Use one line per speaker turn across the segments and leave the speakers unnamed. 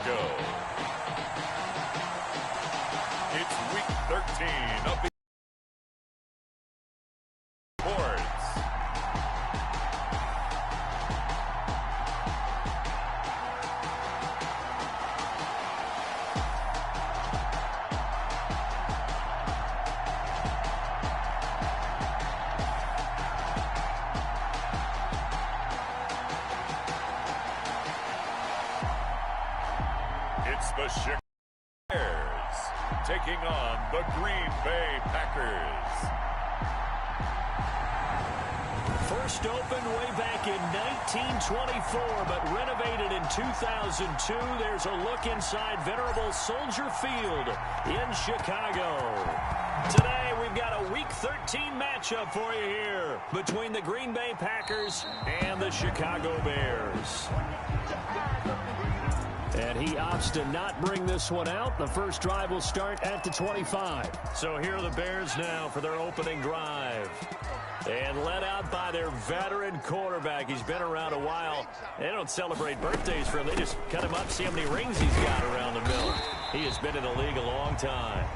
Chicago. It's week 13 of the sports. It's the Chicago Bears taking on the Green Bay Packers.
First opened way back in 1924, but renovated in 2002. There's a look inside venerable Soldier Field in Chicago. Today, we've got a Week 13 matchup for you here between the Green Bay Packers and the Chicago Bears. And he opts to not bring this one out. The first drive will start at the 25. So here are the Bears now for their opening drive. And led out by their veteran quarterback. He's been around a while. They don't celebrate birthdays for him. They just cut him up, see how many rings he's got around the middle. He has been in the league a long time.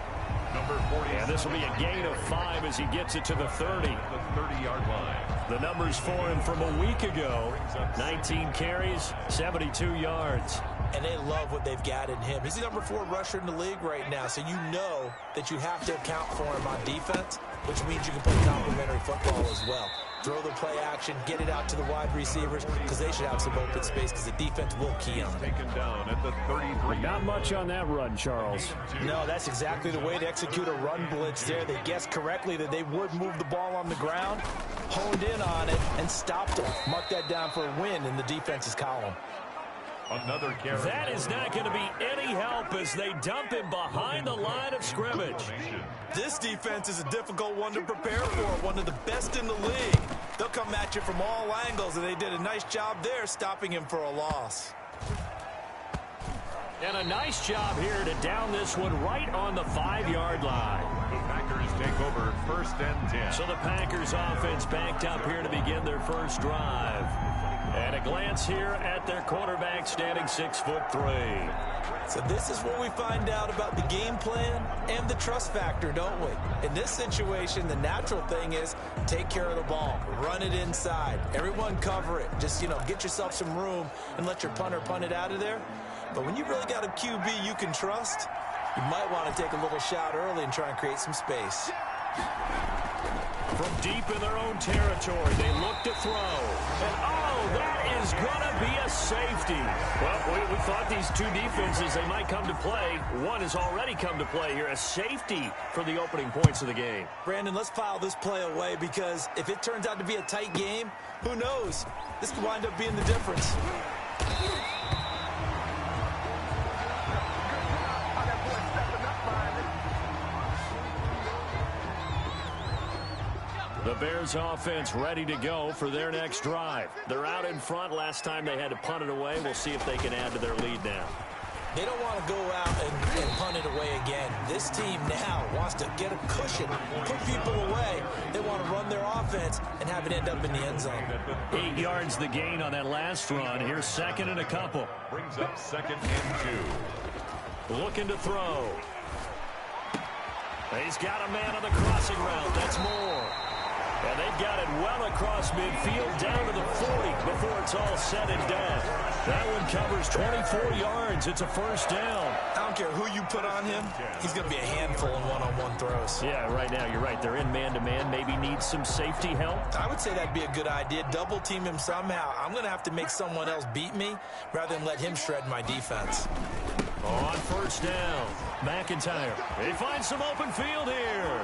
Number 40.
And this will be a gain of 5 as he gets it to the 30.
The 30-yard line.
The numbers for him from a week ago. 19 carries, 72 yards.
And they love what they've got in him. He's the number 4 rusher in the league right now, so you know that you have to account for him on defense, which means you can play complementary football as well. Throw the play action, get it out to the wide receivers, because they should have some open space, because the defense will key on them.
Taken down at the 33.
Not much on that run, Charles.
No, that's exactly the way to execute a run blitz there. They guessed correctly that they would move the ball on the ground, honed in on it, and stopped it. Mark that down for a win in the defense's column.
Another carry.
That is not going to be any help as they dump him behind the line of scrimmage.
This defense is a difficult one to prepare for, one of the best in the league. They'll come at you from all angles, and they did a nice job there stopping him for a loss.
And a nice job here to down this one right on the 5-yard line.
The Packers take over 1st and 10.
So the Packers offense backed up here to begin their first drive. And a glance here at their quarterback standing 6'3".
So this is where we find out about the game plan and the trust factor, don't we? In this situation, the natural thing is take care of the ball, run it inside, everyone cover it. Just, get yourself some room and let your punter punt it out of there. But when you really got a QB you can trust, you might want to take a little shot early and try and create some space.
From deep in their own territory, they look to throw. And, that is going to be a safety. Well, we thought these two defenses, they might come to play. One has already come to play here, a safety for the opening points of the game.
Brandon, let's file this play away because if it turns out to be a tight game, who knows? This could wind up being the difference.
The Bears offense ready to go for their next drive. They're out in front. Last time they had to punt it away. We'll see if they can add to their lead now.
They don't want to go out and punt it away again. This team now wants to get a cushion, put people away. They want to run their offense and have it end up in the end zone.
8 yards the gain on that last run. Here's 2nd and a couple.
Brings up 2nd and 2.
Looking to throw. He's got a man on the crossing route. That's more. And they've got it well across midfield down to the 40 before it's all said and done. That one covers 24 yards. It's a first down.
I don't care who you put on him. He's going to be a handful in one-on-one throws.
Yeah, right now, you're right. They're in man-to-man. Maybe need some safety help.
I would say that'd be a good idea. Double team him somehow. I'm going to have to make someone else beat me rather than let him shred my defense.
On first down, McIntyre. He finds some open field here.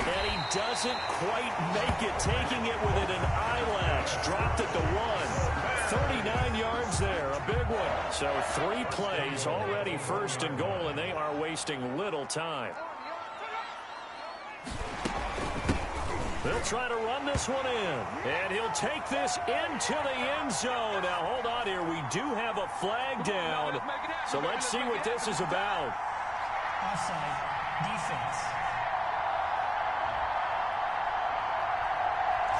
And he doesn't quite make it, taking it within an eyelash. Dropped it to 1. 39 yards there, a big one. So 3 plays already 1st and goal, and they are wasting little time. They'll try to run this one in. And he'll take this into the end zone. Now, hold on here. We do have a flag down. So let's see what this is about.
Offside, defense.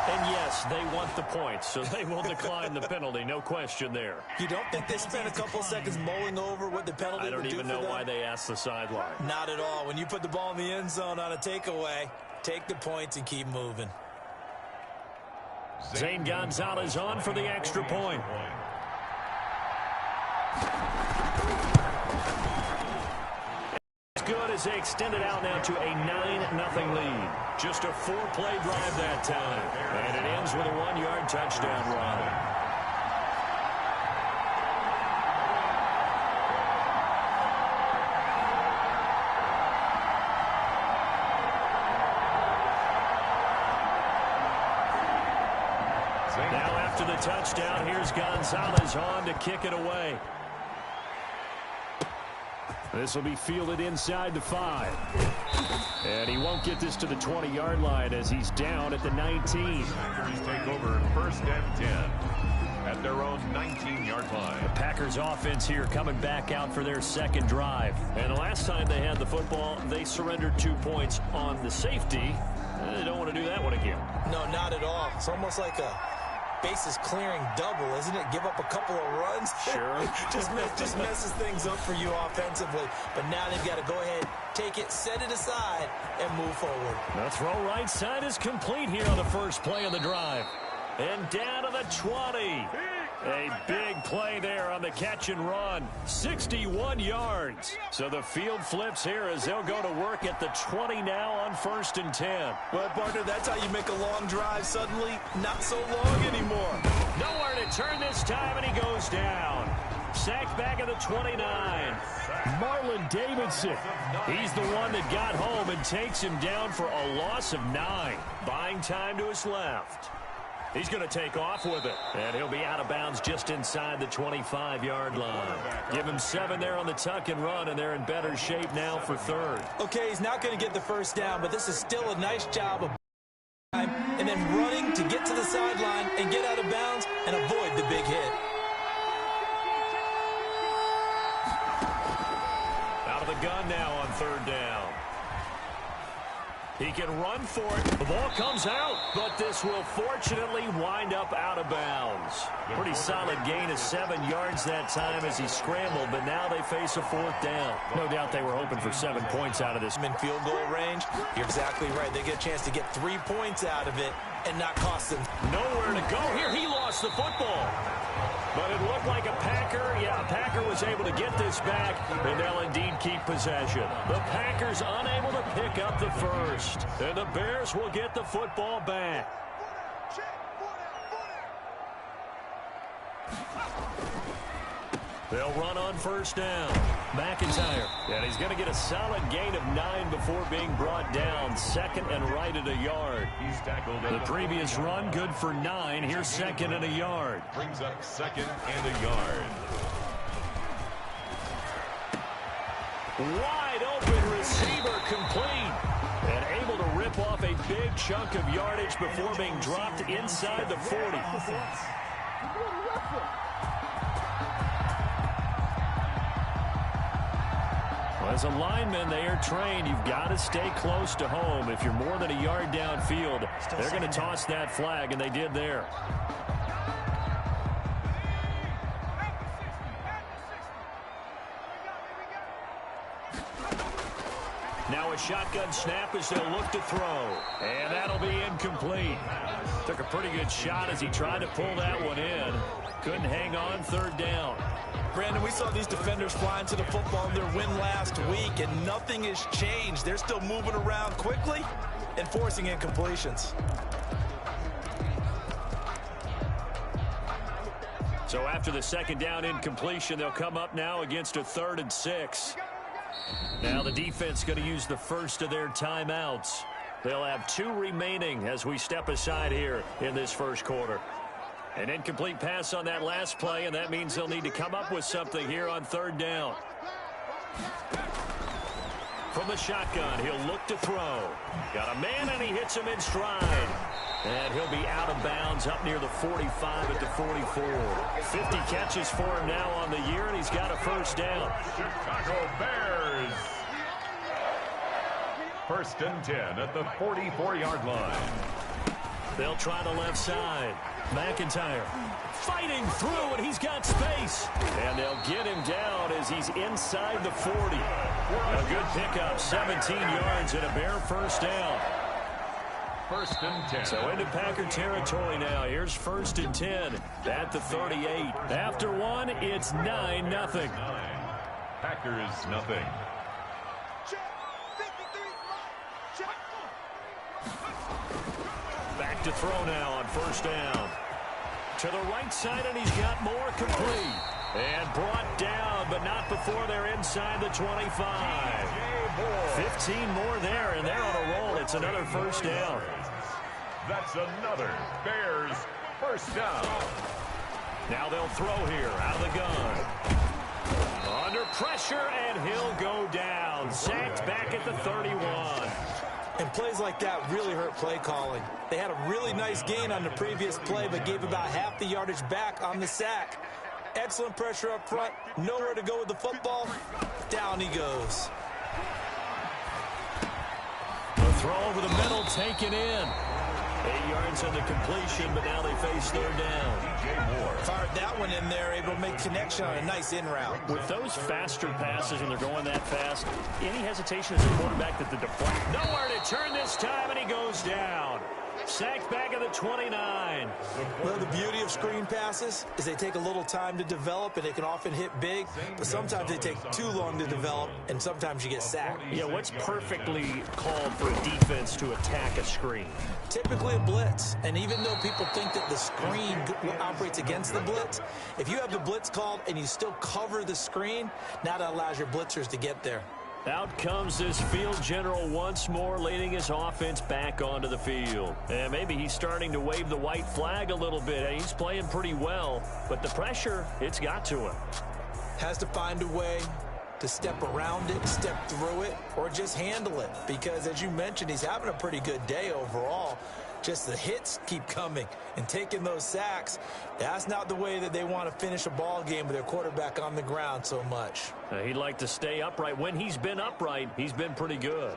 And yes, they want the points, so they will decline the penalty. No question there.
You don't think they spent a couple seconds mulling over what the penalty would do for them?
I don't even know why they asked the sideline.
Not at all. When you put the ball in the end zone on a takeaway, take the points and keep moving.
Zane Gonzalez on for the extra point. Good as they extend it out now to a 9-0 lead. Just a 4-play drive that time. And it ends with a 1-yard touchdown run. Now after the touchdown, here's Gonzalez on to kick it away. This will be fielded inside the 5. And he won't get this to the 20-yard line as he's down at the 19.
Packers take over 1st and 10 at their own 19-yard line.
The Packers offense here coming back out for their second drive. And the last time they had the football, they surrendered 2 points on the safety. They don't want to do that one again.
No, not at all. It's almost like a bases clearing double, isn't it? Give up a couple of runs.
Sure.
just messes things up for you offensively. But now they've got to go ahead, take it, set it aside, and move forward.
The throw right side is complete here on the first play of the drive. And down to the 20. A big play there on the catch and run. 61 yards. So the field flips here as they'll go to work at the 20 now on 1st and 10.
Well, partner, that's how you make a long drive suddenly not so long anymore.
Nowhere to turn this time, and he goes down. Sacked back at the 29. Marlon Davidson. He's the one that got home and takes him down for a loss of 9. Buying time to his left. He's going to take off with it. And he'll be out of bounds just inside the 25-yard line. Give him 7 there on the tuck and run, and they're in better shape now for 3rd.
Okay, he's not going to get the first down, but this is still a nice job of time and then running to get to the sideline and get out of bounds and avoid the big hit.
Out of the gun now on 3rd down. He can run for it. The ball comes out, but this will fortunately wind up out of bounds. Pretty solid gain of 7 yards that time as he scrambled, but now they face a 4th down. No doubt they were hoping for 7 points out of this.
In field goal range, you're exactly right. They get a chance to get 3 points out of it and not cost them.
Nowhere to go here. He lost the football. But it looked like a Packer. Yeah, a Packer was able to get this back, and they'll indeed keep possession. The Packers unable to pick up the first. And the Bears will get the football back. They'll run on 1st down. McIntyre. And he's going to get a solid gain of 9 before being brought down. 2nd and right at a yard.
He's tackled.
The previous run good for 9. Here's 2nd and a yard.
Brings up 2nd and a yard.
Wide open receiver complete. And able to rip off a big chunk of yardage before being dropped inside the 40. As a lineman, they are trained. You've got to stay close to home. If you're more than a yard downfield, they're going to toss that flag, and they did there. Now a shotgun snap as they'll look to throw. And that'll be incomplete. Took a pretty good shot as he tried to pull that one in. Couldn't hang on. 3rd down.
Brandon, we saw these defenders fly into the football in their win last week, and nothing has changed. They're still moving around quickly and forcing incompletions.
So after the 2nd down incompletion, they'll come up now against a 3rd and 6. Now the defense going to use the first of their timeouts. They'll have 2 remaining as we step aside here in this first quarter. An incomplete pass on that last play, and that means they'll need to come up with something here on 3rd down. From the shotgun, he'll look to throw. Got a man, and he hits him in stride. And he'll be out of bounds up near the 45 at the 44. 50 catches for him now on the year, and he's got a 1st down.
Chicago Bears. 1st and 10 at the 44-yard line.
They'll try the left side. McIntyre fighting through, and he's got space. And they'll get him down as he's inside the 40. A good pickup, 17 yards and a bare first down.
1st and 10.
So into Packer territory now. Here's 1st and 10 at the 38. After one, it's 9-0.
Packers nothing.
Back to throw now on 1st down. To the right side, and he's got more complete. And brought down, but not before they're inside the 25. 15 more there, and they're on a roll. It's another 1st down.
That's another Bears 1st down.
Now they'll throw here out of the gun. Under pressure, and he'll go down. Sacked back at the 31.
And plays like that really hurt play calling. They had a really nice gain on the previous play, but gave about half the yardage back on the sack. Excellent pressure up front. Nowhere to go with the football. Down he goes.
The throw over the middle, taken in. 8 yards on the completion, but now they face 3rd down.
Fired that one in there, able to make connection on a nice in route.
With those faster passes when they're going that fast, any hesitation as a quarterback that the deflect. Nowhere to turn this time, and he goes down. Sacked back at the 29.
Well, the beauty of screen passes is they take a little time to develop, and they can often hit big, but sometimes they take too long to develop, and sometimes you get sacked.
Yeah, what's perfectly called for a defense to attack a screen?
Typically a blitz, and even though people think that the screen operates against the blitz, if you have the blitz called and you still cover the screen, now that allows your blitzers to get there.
Out comes this field general once more, leading his offense back onto the field. And maybe he's starting to wave the white flag a little bit. He's playing pretty well, but the pressure, it's got to him.
Has to find a way to step around it, step through it, or just handle it. Because, as you mentioned, he's having a pretty good day overall. Just the hits keep coming and taking those sacks. That's not the way that they want to finish a ball game with their quarterback on the ground so much.
He'd like to stay upright. When he's been upright, he's been pretty good.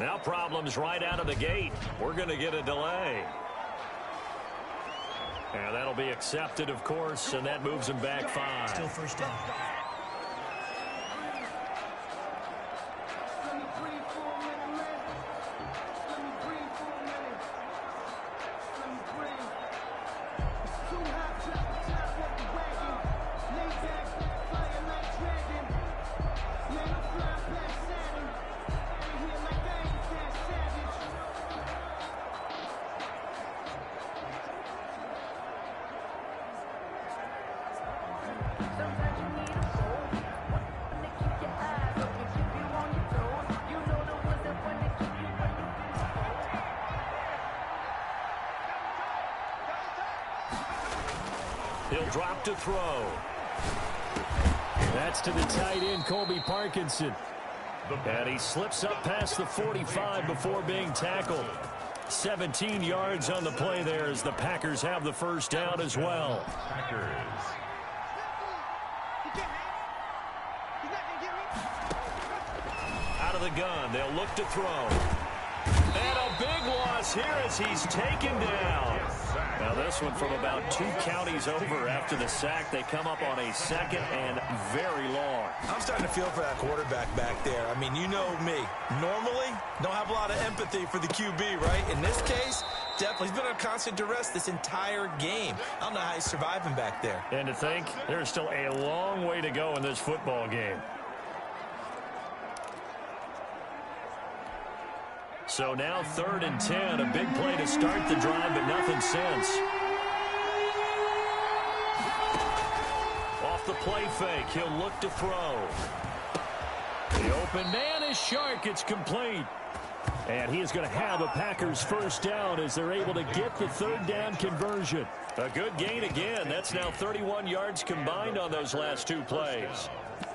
Now problems right out of the gate. We're going to get a delay. And that'll be accepted, of course, and that moves him back 5.
Still 1st down.
He'll drop to throw. That's to the tight end, Colby Parkinson. And he slips up past the 45 before being tackled. 17 yards on the play there as the Packers have the 1st down as well.
Packers.
Out of the gun, they'll look to throw. And a big loss here as he's taken down. Now this one from about 2 counties over after the sack. They come up on a 2nd and very long.
I'm starting to feel for that quarterback back there. I mean, you know me. Normally, don't have a lot of empathy for the QB, right? In this case, definitely. He's been under constant duress this entire game. I don't know how he's surviving back there.
And to think, there's still a long way to go in this football game. So now 3rd and 10, a big play to start the drive, but nothing since. Off the play fake, he'll look to throw. The open man is Shark. It's complete. And he is going to have a Packers 1st down as they're able to get the 3rd down conversion. A good gain again. That's now 31 yards combined on those last 2 plays.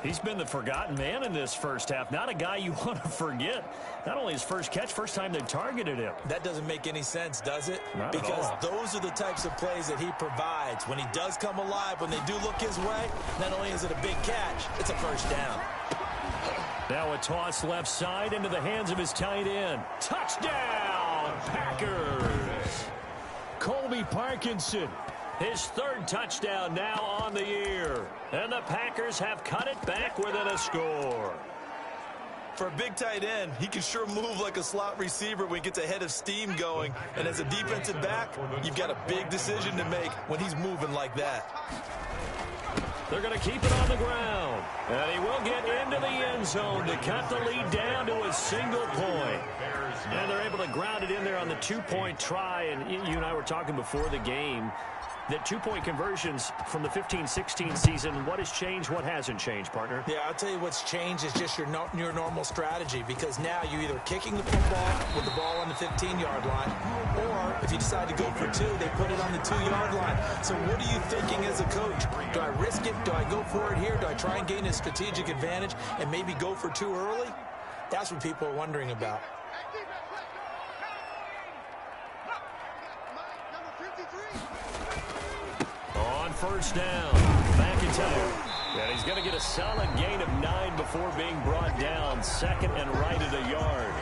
He's been the forgotten man in this first half. Not a guy you want to forget. Not only his first catch, first time they targeted him.
That doesn't make any sense, does it?
Not
because
at all.
Those are the types of plays that he provides. When he does come alive, when they do look his way, not only is it a big catch, it's a first down.
Now a toss left side into the hands of his tight end. Touchdown, Packers! Colby Parkinson, his third touchdown now on the year. And the Packers have cut it back within a score.
For a big tight end, he can sure move like a slot receiver when he gets a head of steam going. And as a defensive back, you've got a big decision to make when he's moving like that.
They're going to keep it on the ground. And he will get into the end zone to cut the lead down to a single point. And they're able to ground it in there on the two-point try. And you and I were talking before the game that two-point conversions from the 15-16 season, what has changed, what hasn't changed, partner?
Yeah, I'll tell you what's changed is just your normal strategy, because now you're either kicking the football with the ball on the 15-yard line, or if you decide to go for two, they put it on the 2-yard line. So what are you thinking as a coach? Do I risk it? Do I go for it here? Do I try and gain a strategic advantage and maybe go for two early? That's what people are wondering about.
On first down, McIntyre. And he's going to get a solid gain of 9 before being brought down. Second and right at a yard.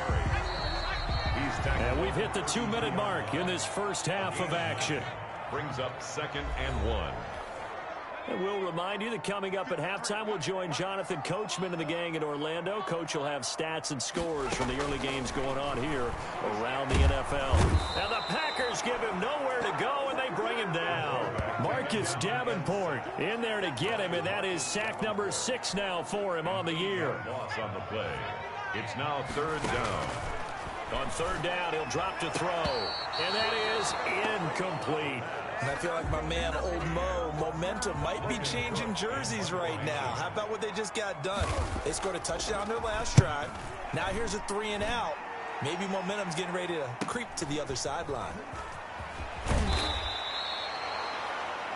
And we've hit the 2-minute mark in this first half of action.
Brings up 2nd and 1.
And we'll remind you that coming up at halftime, we'll join Jonathan Coachman and the gang in Orlando. Coach will have stats and scores from the early games going on here around the NFL. Now the Packers give him nowhere to go, and they bring him down. Marcus Davenport in there to get him, and that is sack number 6 now for him on the year.
Loss on the play. It's now 3rd down.
On 3rd down, he'll drop to throw, and that is incomplete.
And I feel like my man, Old Mo, momentum might be changing jerseys right now. How about what they just got done? They scored a touchdown their last drive. Now here's a 3 and out. Maybe momentum's getting ready to creep to the other sideline.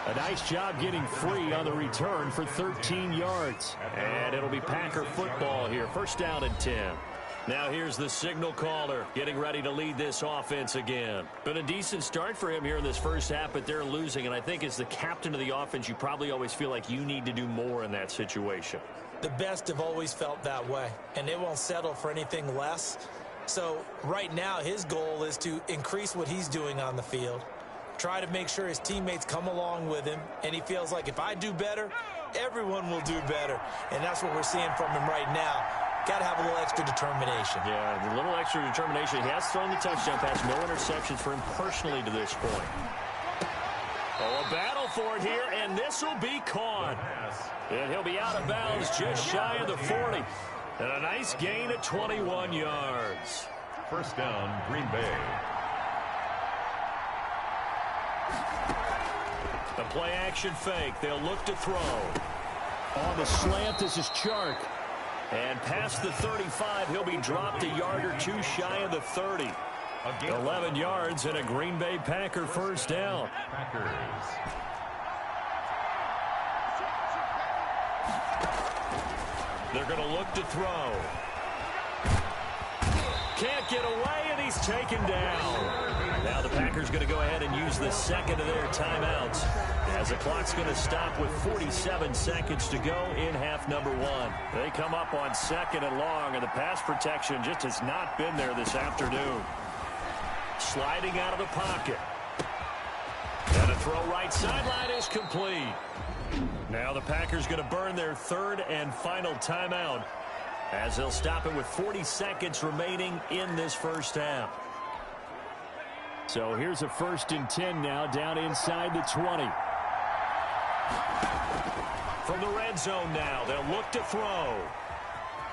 A nice job getting free on the return for 13 yards. And it'll be Packer football here. 1st down and 10. Now here's the signal caller getting ready to lead this offense again. Been a decent start for him here in this first half, but they're losing. And I think as the captain of the offense, you probably always feel like you need to do more in that situation.
The best have always felt that way, and they won't settle for anything less. So right now his goal is to increase what he's doing on the field, try to make sure his teammates come along with him, and he feels like if I do better, everyone will do better. And that's what we're seeing from him right now. Got to have a little extra determination.
Yeah, a little extra determination. He has thrown the touchdown pass. No interceptions for him personally to this point. Oh, a battle for it here, and this will be caught. And he'll be out of bounds just shy of the 40. And a nice gain at 21 yards.
1st down, Green Bay.
The play-action fake. They'll look to throw. On the slant, this is Chark. And past the 35, he'll be dropped a yard or 2 shy of the 30. 11 yards and a Green Bay Packer 1st down.
Packers.
They're going to look to throw. Can't get away, and he's taken down. Now the Packers going to go ahead and use the 2nd of their timeouts, as the clock's going to stop with 47 seconds to go in half number 1. They come up on 2nd and long, and the pass protection just has not been there this afternoon. Sliding out of the pocket. And a throw right sideline is complete. Now the Packers going to burn their 3rd and final timeout, as they'll stop it with 40 seconds remaining in this first half. So here's a 1st and 10 now, down inside the 20. From the red zone now, they'll look to throw.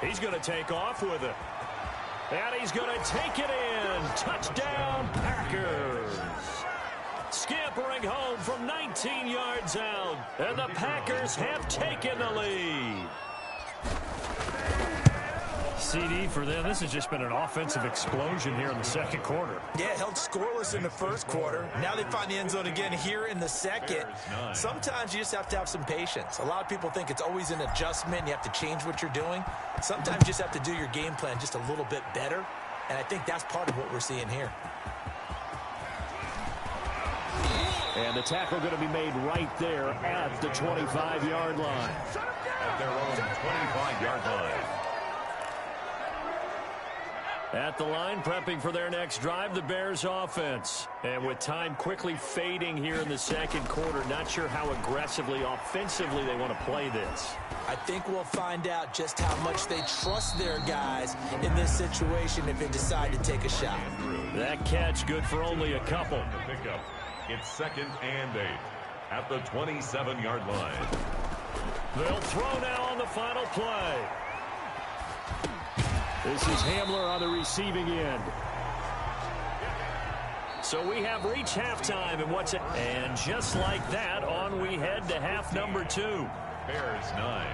He's going to take off with it. And he's going to take it in. Touchdown, Packers. Scampering home from 19 yards out. And the Packers have taken the lead. CD for them. This has just been an offensive explosion here in the second quarter.
Yeah, held scoreless in the first quarter. Now they find the end zone again here in the second. Sometimes you just have to have some patience. A lot of people think it's always an adjustment. You have to change what you're doing. Sometimes you just have to do your game plan just a little bit better. And I think that's part of what we're seeing here.
And the tackle going to be made right there at the 25-yard line.
At their own 25-yard line.
At the line, prepping for their next drive, the Bears offense. And with time quickly fading here in the second quarter, not sure how aggressively, offensively they want to play this.
I think we'll find out just how much they trust their guys in this situation if they decide to take a shot.
That catch good for only a couple.
Pickup. It's 2nd and 8 at the 27-yard line.
They'll throw now on the final play. This is Hamler on the receiving end. So we have reached halftime, and what's it? And just like that, on we head to half number 2.
Bears 9.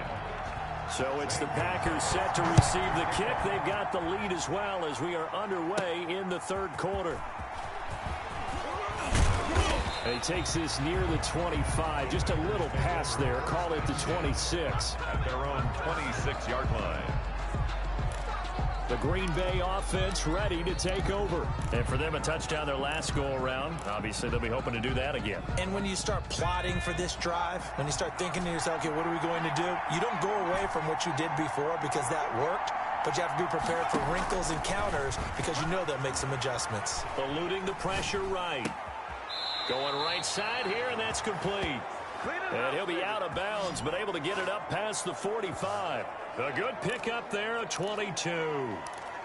So it's the Packers set to receive the kick. They've got the lead as well as we are underway in the third quarter. And he takes this near the 25. Just a little pass there. Call it the 26.
At their own 26-yard line.
The Green Bay offense ready to take over. And for them, a touchdown their last go-around. Obviously, they'll be hoping to do that again.
And when you start plotting for this drive, when you start thinking to yourself, okay, what are we going to do? You don't go away from what you did before because that worked, but you have to be prepared for wrinkles and counters because you know they'll make some adjustments.
Eluding the pressure right. Going right side here, and that's complete. And he'll be out of bounds, but able to get it up past the 45. A good pickup there, a 22.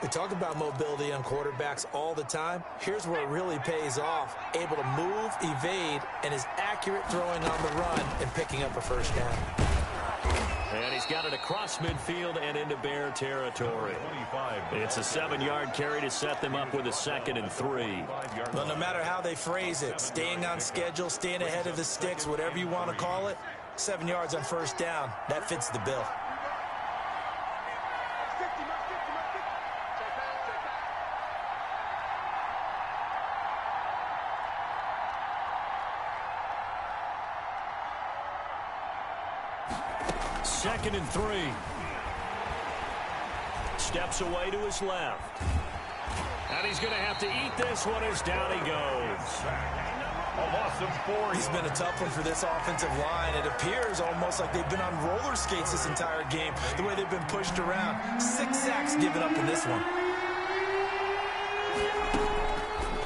We talk about mobility on quarterbacks all the time. Here's where it really pays off. Able to move, evade, and is accurate throwing on the run and picking up a first down.
And he's got it across midfield and into Bear territory. It's a 7-yard carry to set them up with a 2nd and 3.
Well, no matter how they phrase it, staying on schedule, staying ahead of the sticks, whatever you want to call it, 7 yards on first down, that fits the bill.
Second and 3. Steps away to his left. And he's going to have to eat this one as down he goes.
A loss of 4.
He's been a tough one for this offensive line. It appears almost like they've been on roller skates this entire game, the way they've been pushed around. 6 sacks given up in this one.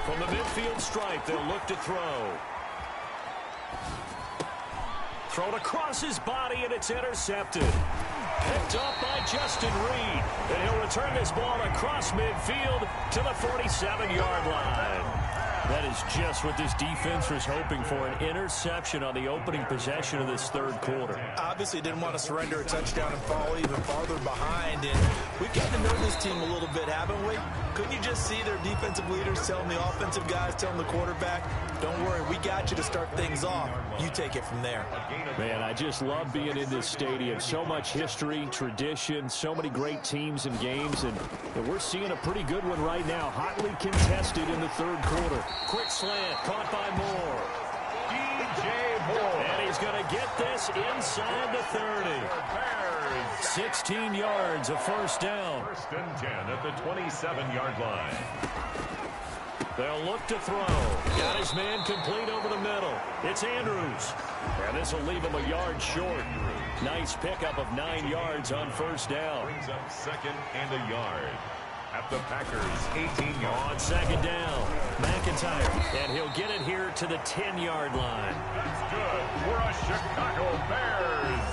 From the midfield stripe, they'll look to throw. Thrown across his body, and it's intercepted. Picked up by Justin Reed. And he'll return this ball across midfield to the 47-yard line. That is just what this defense was hoping for, an interception on the opening possession of this third quarter.
Obviously didn't want to surrender a touchdown and fall even farther behind. And we've gotten to know this team a little bit, haven't we? Couldn't you just see their defensive leaders telling the offensive guys, telling the quarterback, don't worry, we got you to start things off. You take it from there.
Man, I just love being in this stadium. So much history, tradition, so many great teams and games. And we're seeing a pretty good one right now, hotly contested in the third quarter. Quick slant, caught by Moore.
DJ Moore.
And he's going to get this inside the 30. 16 yards, a first down.
1st and 10 at the 27-yard line.
They'll look to throw. Got his man complete over the middle. It's Andrews. And this will leave him a yard short. Nice pickup of 9 yards on first down.
Brings up 2nd and a yard. At the Packers' 18-yard.
On 2nd down, McIntyre. And he'll get it here to the 10-yard line.
That's good for a Chicago Bears.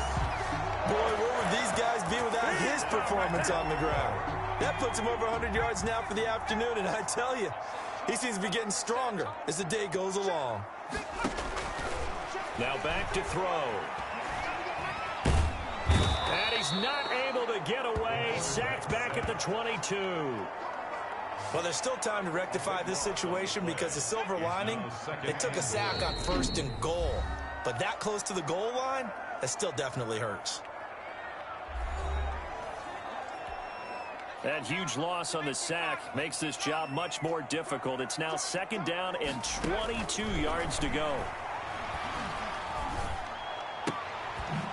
Boy, where would these guys be without his performance on the ground? That puts him over 100 yards now for the afternoon, and I tell you, he seems to be getting stronger as the day goes along.
Now back to throw. And he's not able to get away. Sacked back at the 22.
Well, there's still time to rectify this situation because the silver lining, they took a sack on 1st and goal. But that close to the goal line, that still definitely hurts.
That huge loss on the sack makes this job much more difficult. It's now 2nd down and 22 yards to go.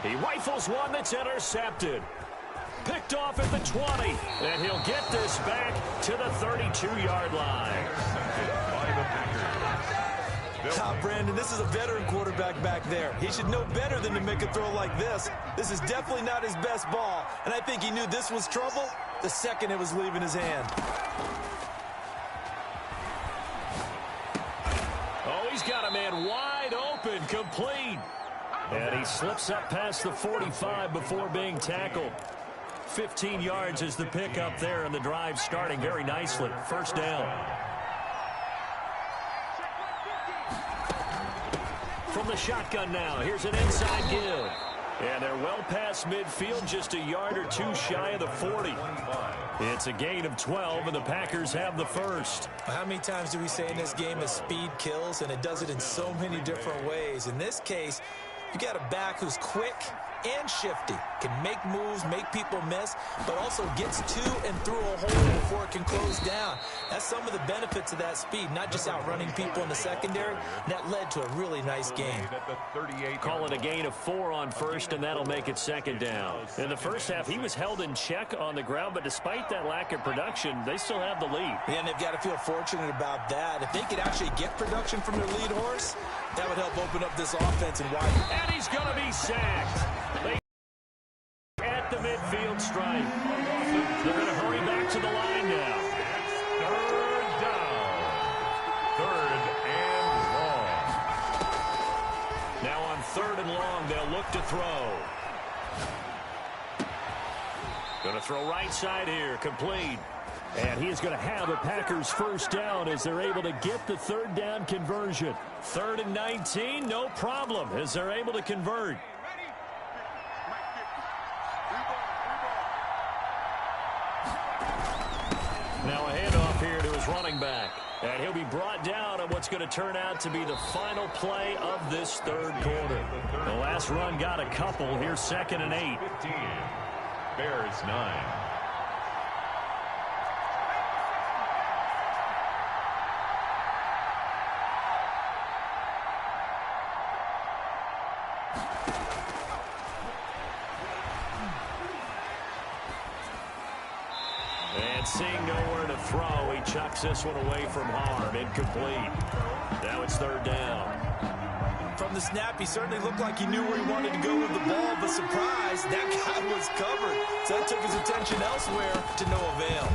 He rifles one that's intercepted. Picked off at the 20. And he'll get this back to the 32-yard line.
Brandon, this is a veteran quarterback back there. He should know better than to make a throw like this. This is definitely not his best ball, and I think he knew this was trouble the second it was leaving his hand.
Oh, he's got a man wide open, complete. And he slips up past the 45 before being tackled. 15 yards is the pickup there, and the drive starting very nicely. 1st down. From the shotgun now, here's an inside give. And they're well past midfield, just a yard or two shy of the 40. It's a gain of 12, and the Packers have the first.
How many times do we say in this game that speed kills, and it does it in so many different ways? In this case, you got a back who's quick and shifty, can make moves, make people miss, but also gets to and through a hole before it can close down. That's some of the benefits of that speed, not just outrunning people in the secondary. That led to a really nice game.
Call it a gain of 4 on first, and that'll make it 2nd down. In the first half, he was held in check on the ground, but despite that lack of production, they still have the lead.
Yeah, and they've got to feel fortunate about that. If they could actually get production from their lead horse, that would help open up this offense and widen.
And he's going to be sacked. At the midfield stripe. They're going to hurry back to the line now.
3rd down. 3rd and long.
Now on 3rd and long, they'll look to throw. Going to throw right side here, complete. And he is going to have a Packers 1st down as they're able to get the 3rd down conversion. 3rd and 19, no problem as they're able to convert. Now a handoff here to his running back. And he'll be brought down on what's going to turn out to be the final play of this 3rd quarter. The last run got a couple. Here's 2nd and 8.
15. Bears 9.
And seeing nowhere to throw, he chucks this one away from harm. Incomplete. Now it's 3rd down.
From the snap, he certainly looked like he knew where he wanted to go with the ball, but surprise, that guy was covered. So that took his attention elsewhere to no avail.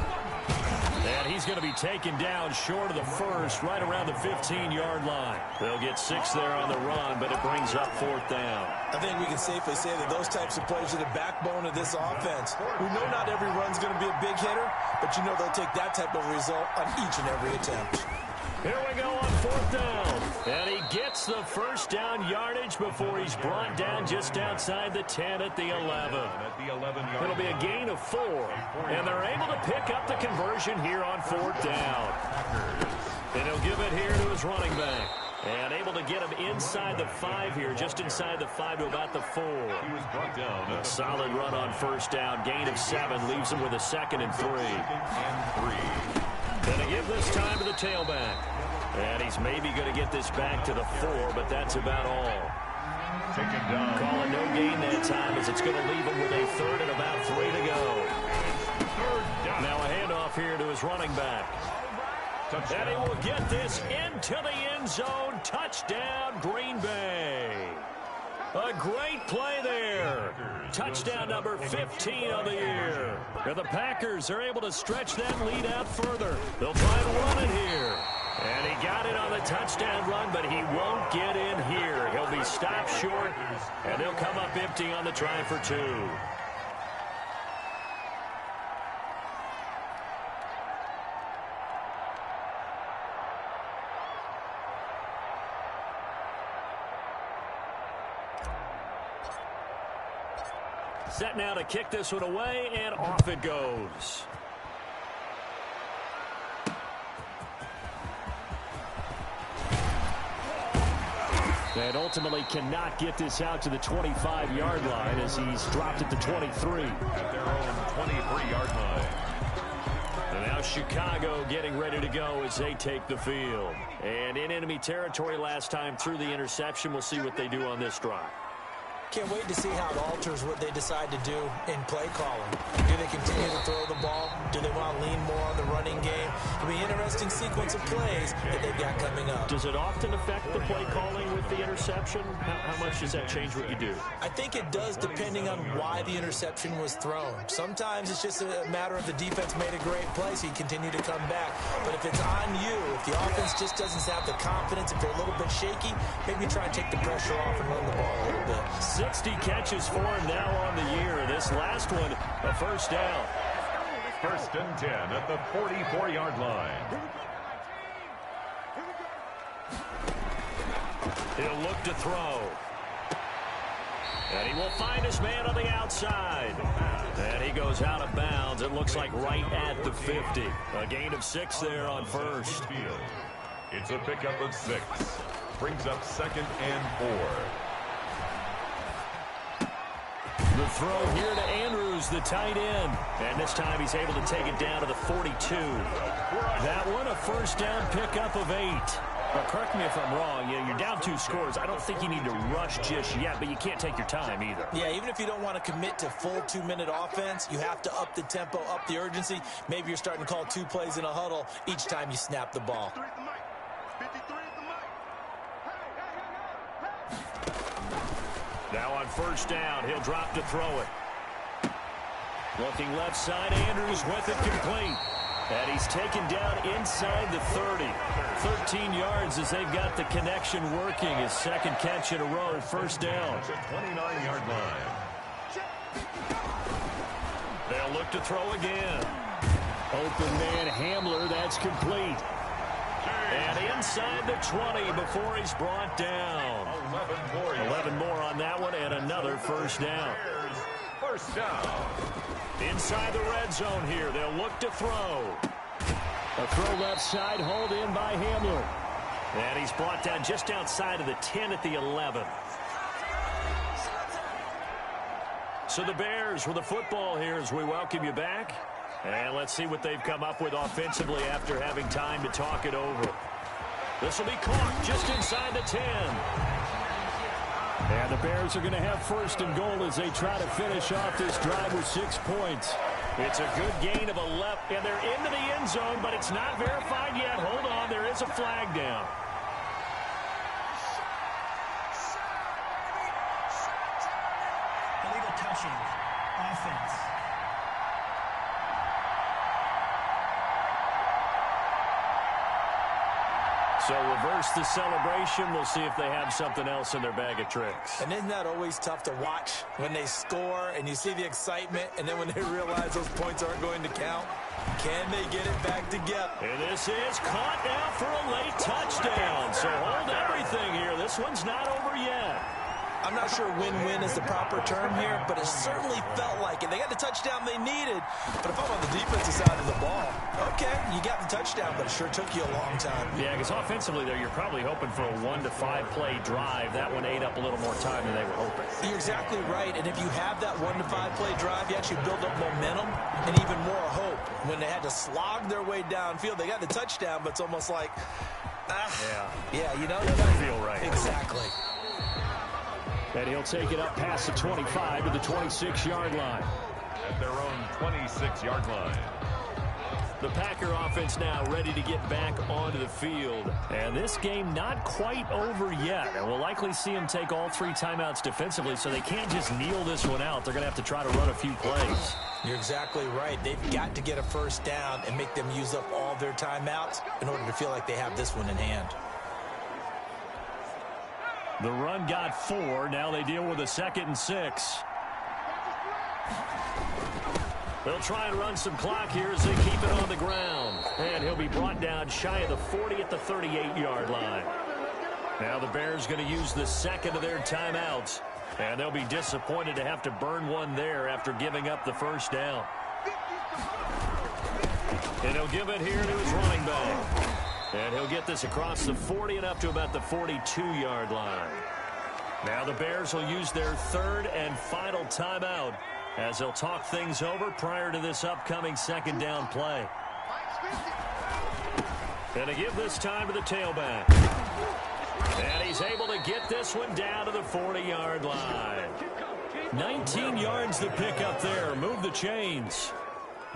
And he's going to be taken down short of the first, right around the 15-yard line. They'll get 6 there on the run, but it brings up 4th down.
I think we can safely say that those types of plays are the backbone of this offense. We know not every run's going to be a big hitter, but you know they'll take that type of result on each and every attempt.
Here we go on 4th down. And he gets the 1st down yardage before he's brought down just outside the 10 at the 11. It'll be a gain of 4. And they're able to pick up the conversion here on 4th down. And he'll give it here to his running back. And able to get him inside the 5 here, just inside the 5 to about the 4.
He was brought down.
A solid run on 1st down. Gain of 7 leaves him with a 2nd and 3. Going to give this time to the tailback. And he's maybe going to get this back to the 4, but that's about all.
Taken down.
Calling no gain that time as it's going to leave him with a 3rd and about 3 to go.
3rd down.
Now a handoff here to his running back.
Touchdown.
And he will get this into the end zone. Touchdown, Green Bay. A great play there. Touchdown number 15 of the year. And the Packers are able to stretch that lead out further. They'll try and run it here. And he got it on the touchdown run, but he won't get in here. He'll be stopped short, and they'll come up empty on the try for 2. Set now to kick this one away, and off it goes. And ultimately cannot get this out to the 25-yard line as he's dropped at the 23.
At their own 23-yard line.
Chicago getting ready to go as they take the field. And in enemy territory last time through the interception. We'll see what they do on this drive.
Can't wait to see how it alters what they decide to do in play calling. Do they continue to throw the ball? Do they want to lean more on the running game? It'll be an interesting sequence of plays that they've got coming up.
Does it often affect the play calling with the interception? How much does that change what you do?
I think it does depending on why the interception was thrown. Sometimes it's just a matter of the defense made a great play, so you continue to come back. But if it's on you, if the offense just doesn't have the confidence, if they're a little bit shaky, maybe try and take the pressure off and run the ball a little bit.
60 catches for him now on the year. This last one, a first down.
1st and 10 at the 44-yard line.
He'll look to throw. And he will find his man on the outside. And he goes out of bounds. It looks like right at the 50. A gain of 6 there on first.
It's a pickup of 6. Brings up 2nd and 4.
The throw here to Andrews, the tight end. And this time he's able to take it down to the 42. That one, a first down pickup of 8. Well, correct me if I'm wrong. You're down 2 scores. I don't think you need to rush just yet, but you can't take your time either.
Yeah, even if you don't want to commit to full 2-minute offense, you have to up the tempo, up the urgency. Maybe you're starting to call 2 plays in a huddle each time you snap the ball.
Now on first down, he'll drop to throw it. Looking left side, Andrews with it complete. And he's taken down inside the 30. 13 yards as they've got the connection working. His 2nd catch in a row, first down.
29-yard line.
They'll look to throw again. Open man Hamler, that's complete. And inside the 20 before he's brought down. 11 more on that one, and another first down.
First down.
Inside the red zone here, they'll look to throw. A throw left side, hauled in by Hamler. And he's brought down just outside of the 10 at the 11. So the Bears with the football here as we welcome you back. And let's see what they've come up with offensively after having time to talk it over. This will be caught just inside the 10. And the Bears are going to have 1st and goal as they try to finish off this drive with 6 points. It's a good gain of 11, and they're into the end zone, but it's not verified yet. Hold on, there is a flag down.
Illegal touching. Offense.
So reverse the celebration. We'll see if they have something else in their bag of tricks.
And isn't that always tough to watch when they score and you see the excitement, and then when they realize those points aren't going to count? Can they get it back together?
And this is caught now for a late touchdown. So hold everything here. This one's not over yet.
I'm not sure win-win is the proper term here, but it certainly felt like it. They got the touchdown they needed, but if I'm on the defensive side of the ball, okay, you got the touchdown, but it sure took you a long time.
Yeah, because offensively there, you're probably hoping for a 1 to 5 play drive. That one ate up a little more time than they were hoping.
You're exactly right, and if you have that 1 to 5 play drive, you actually build up momentum and even more hope. When they had to slog their way downfield, they got the touchdown, but it's almost like, yeah, you know,
doesn't feel right.
Exactly.
And he'll take it up past the 25 to the 26-yard line.
At their own 26-yard line.
The Packer offense now ready to get back onto the field. And this game not quite over yet. And we'll likely see them take all 3 timeouts defensively, so they can't just kneel this one out. They're going to have to try to run a few plays.
You're exactly right. They've got to get a first down and make them use up all their timeouts in order to feel like they have this one in hand.
The run got 4. Now they deal with a 2nd and 6. They'll try and run some clock here as they keep it on the ground. And he'll be brought down shy of the 40 at the 38-yard line. Now the Bears going to use the 2nd of their timeouts. And they'll be disappointed to have to burn one there after giving up the first down. And he'll give it here to his running back. And he'll get this across the 40 and up to about the 42-yard line. Now the Bears will use their 3rd and final timeout as they'll talk things over prior to this upcoming 2nd down play. And to give this time to the tailback. And he's able to get this one down to the 40-yard line. 19 yards to pick up there. Move the chains.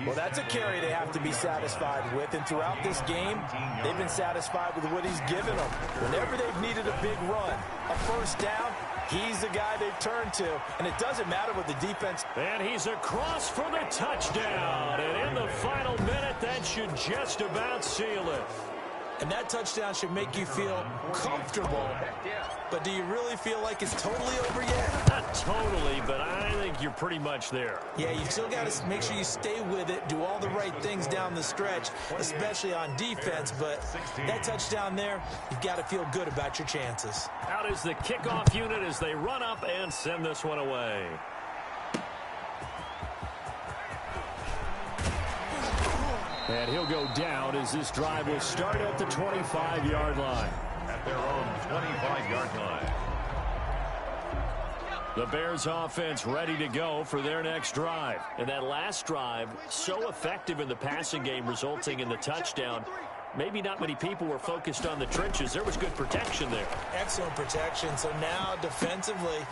Well, that's a carry they have to be satisfied with, and throughout this game, they've been satisfied with what he's given them. Whenever they've needed a big run, a first down, he's the guy they've turned to, and it doesn't matter what the defense.
And he's across for the touchdown, and in the final minute, that should just about seal it.
And that touchdown should make you feel comfortable. But do you really feel like it's totally over yet?
Not totally, but I think you're pretty much there.
Yeah, you still got to make sure you stay with it, do all the right things down the stretch, especially on defense. But that touchdown there, you've got to feel good about your chances.
Out is the kickoff unit as they run up and send this one away. And he'll go down as this drive will start at the 25-yard line.
At their own 25-yard line.
The Bears offense ready to go for their next drive. And that last drive, so effective in the passing game, resulting in the touchdown. Maybe not many people were focused on the trenches. There was good protection there.
Excellent protection. So now defensively,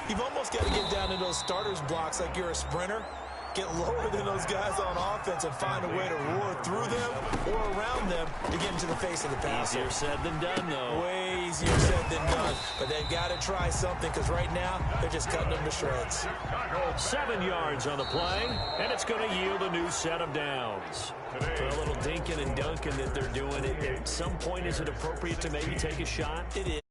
you've almost got to get down to those starters blocks like you're a sprinter. Get lower than those guys on offense and find a way to roar through them or around them to get into the face of the passer.
Easier said than done, though.
Way easier said than done. But they've got to try something because right now they're just cutting them to shreds.
7 yards on the play, and it's going to yield a new set of downs. A little dinking and dunking that they're doing. At some point, is it appropriate to maybe take a shot?
It is.